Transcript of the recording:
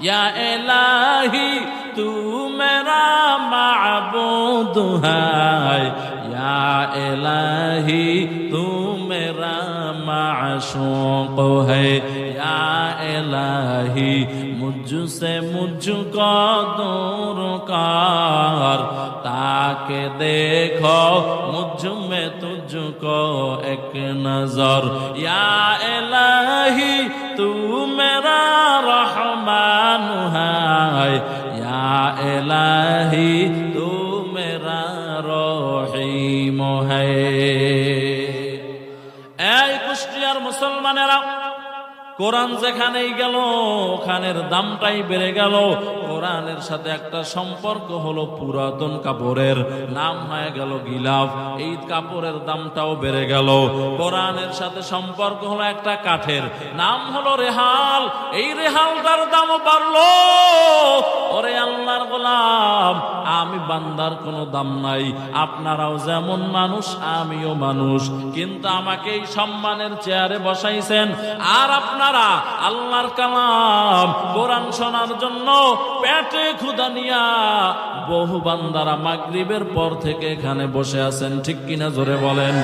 या इलाही तू मेरा माबूद है, या इलाही तू मेरा माशूक है, या इलाही मुझसे मुझको दूर कर, ताकि देखो मुझ में तुझको एक नजर। या इलाही तू मेरा रहमान है, या इलाही तू मेरा रहीम है। এই কুষ্টিয়ার মুসলমানেরা, কোরআন যেখানেই গেল ওখানের দামটাই বেড়ে গেল। কোরআনের সাথে একটা সম্পর্ক হলো পুরাতন কাপড়ের, নাম হয়ে গেল গিলাফ, এই কাপড়ের দামটাও বেড়ে গেল। কোরআনের সাথে সম্পর্ক হলো একটা কাঠের, নাম হলো রেহাল, এই রেহালটার দামও বাড়লো। ওরে আল্লাহর গোলাম, আমি বান্দার কোনো দাম নাই, আপনারাও যেমন মানুষ আমিও মানুষ, কিন্তু আমাকে এই সম্মানের চেয়ারে বসাইছেন, আর আপনারা আল্লাহর কালাম কোরআন শোনার জন্য পেটে ক্ষুধা নিয়া বহু বান্দারা মাগরিবের পর থেকে এখানে বসে আছেন, ঠিক কিনা জোরে বলেন।